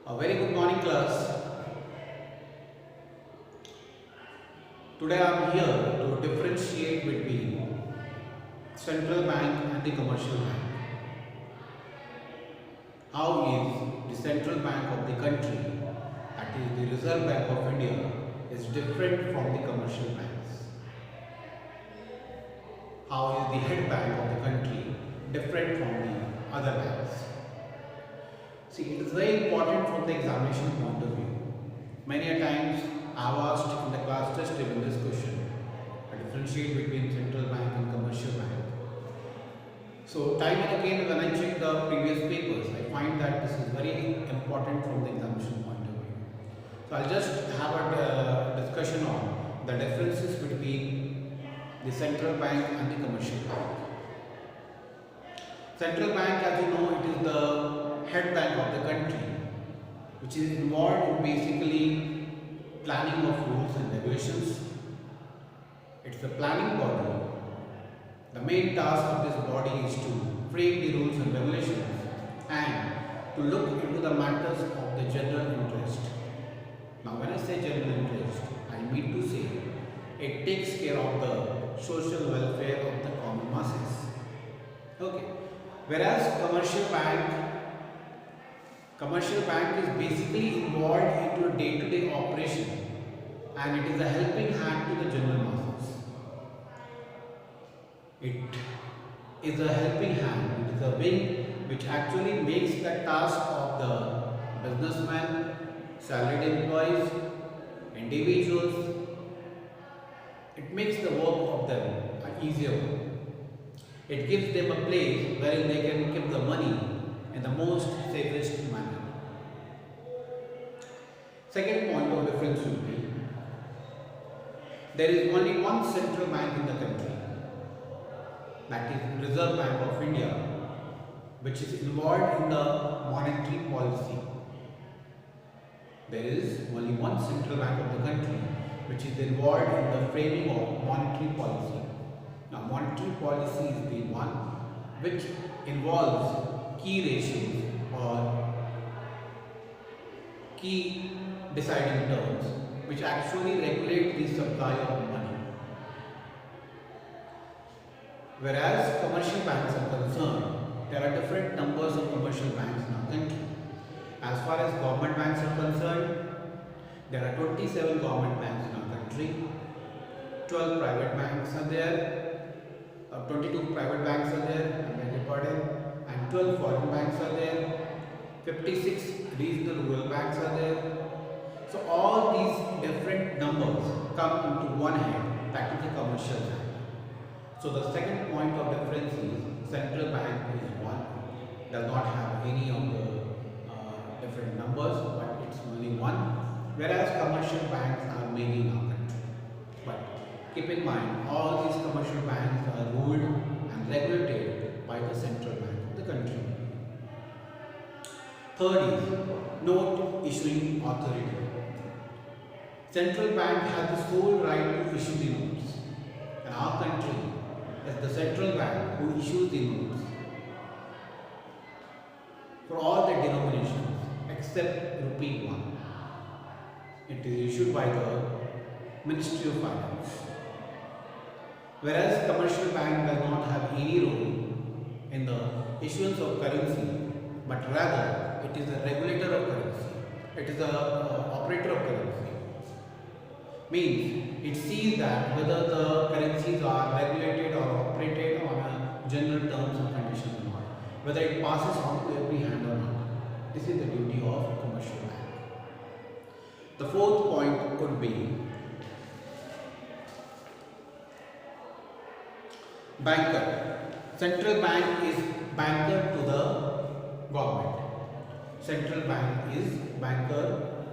A very good morning, class. Today I am here to differentiate between central bank and the commercial bank. How is the central bank of the country, that is the Reserve Bank of India, is different from the commercial banks? How is the head bank of the country different from the other banks? See, it is very important from the examination point of view. Many a times I have asked in the class test even this question, a differentiate between central bank and commercial bank. So time and again when I check the previous papers, I find that this is very important from the examination point of view. So I'll just have a discussion on the differences between the central bank and the commercial bank. Central bank, as you know, it is the head bank of the country, which is involved in basically planning of rules and regulations. It's a planning body. The main task of this body is to frame the rules and regulations and to look into the matters of the general interest. Now when I say general interest, I mean to say it takes care of the social welfare of the common masses. Okay. Whereas commercial bank is basically involved into a day-to-day operation, and it is a helping hand to the general masses. It is a helping hand, it is a wing which actually makes the task of the businessman, salaried employees, individuals, it makes the work of them easier. It gives them a place wherein they can keep the money in the most safest manner. Second point of difference will be, there is only one central bank in the country, that is Reserve Bank of India, which is involved in the monetary policy. There is only one central bank of the country which is involved in the framing of monetary policy. Now, monetary policy is the one which involves key ratios or key deciding terms which actually regulate the supply of money. Whereas commercial banks are concerned, there are different numbers of commercial banks in our country. As far as government banks are concerned, there are 27 government banks in our country, 12 private banks are there, 22 private banks are there, I beg your pardon, and 12 foreign banks are there, 56 regional rural banks are there. So all these different numbers come into one head, that is the commercial bank. So the second point of difference is central bank is one, does not have any of the different numbers, but it's only one, whereas commercial banks are many in our country. But keep in mind, all these commercial banks are ruled and regulated by the central bank of the country. Third is note issuing authority. Central bank has the sole right to issue the notes. In our country, it's the central bank who issues the notes for all the denominations except rupee 1. It is issued by the Ministry of Finance. Whereas commercial bank does not have any role in the issuance of currency, but rather it is a regulator of currency. It is a operator of currency. Means it sees that whether the currencies are regulated or operated on a general terms and conditions or not, whether it passes on to every hand or not. This is the duty of commercial bank. The fourth point could be banker. Central bank is banker to the government. Central bank is banker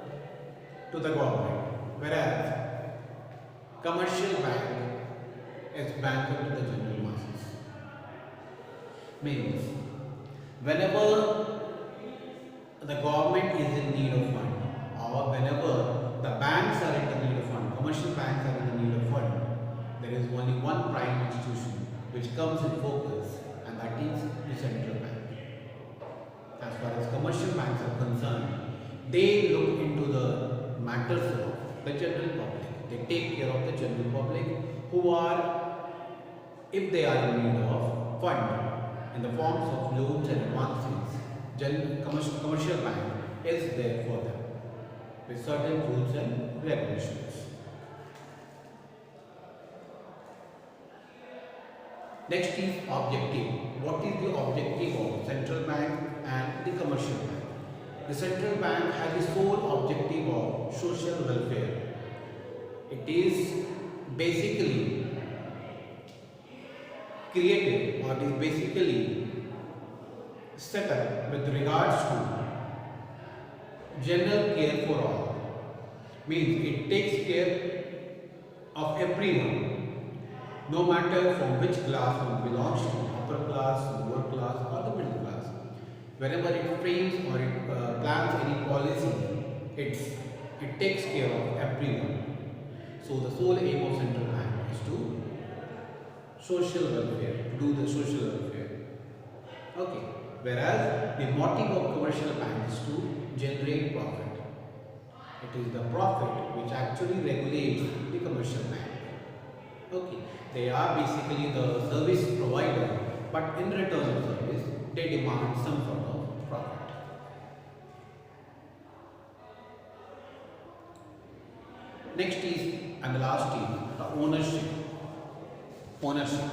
to the government, whereas commercial bank is banker to the general masses. Means whenever the government is in need of fund, or whenever the banks are in the need of fund, commercial banks are in the need of fund, there is only one prime institution which comes in focus, and that is the central bank. As far as commercial banks are concerned, they look into the matters of the general public. They take care of the general public who are, if they are in need of fund in the forms of loans and advances, commercial bank is there for them with certain rules and regulations. Next is objective. What is the objective of central bank and the commercial bank? The central bank has the sole objective of social welfare. It is basically created, or it is basically set up with regards to general care for all. Means it takes care of everyone, no matter from which class one belongs to, upper class, lower class, or the middle class. Whenever it frames or it plans any policy, it takes care of everyone. So the sole aim of central bank is to social welfare, to do the social welfare. Okay. Whereas the motive of commercial bank is to generate profit. It is the profit which actually regulates the commercial bank. Okay. They are basically the service provider, but in return of service, they demand some sort of profit. Next is, and the last is the ownership. Ownership.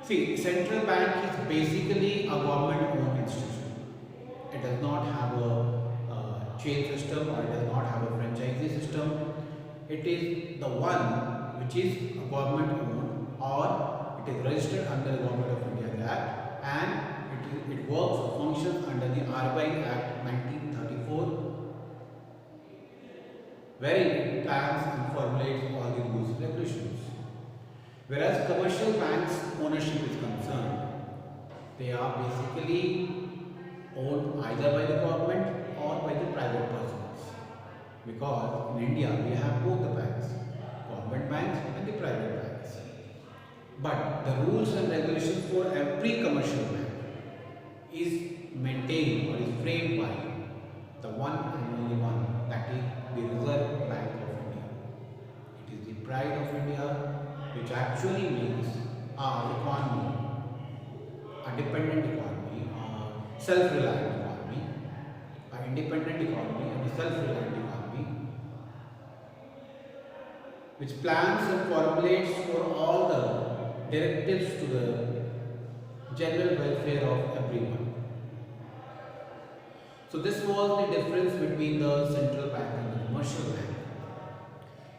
See, central bank is basically a government-owned institution. It does not have a chain system, or it does not have a franchisee system. It is the one which is a government-owned, or it is registered under the Government of India Act, and it works or functions under the RBI Act 1934, wherein it plans and formulates all the rules and regulations. Whereas commercial banks' ownership is concerned, they are basically owned either by the government or by the private persons. Because in India we have both the banks, government banks and the private banks. But the rules and regulations for every commercial bank is maintained or is framed by the one and only one, that is the Reserve Bank of India. It is the pride of India, which actually makes our economy a dependent economy, a self-reliant economy, an independent economy and a self-reliant economy, which plans and formulates for all the directives to the general welfare of everyone. So this was the difference between the central bank and the commercial bank.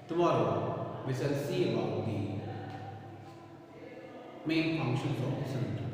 Tomorrow we shall see about the main functions of the central bank.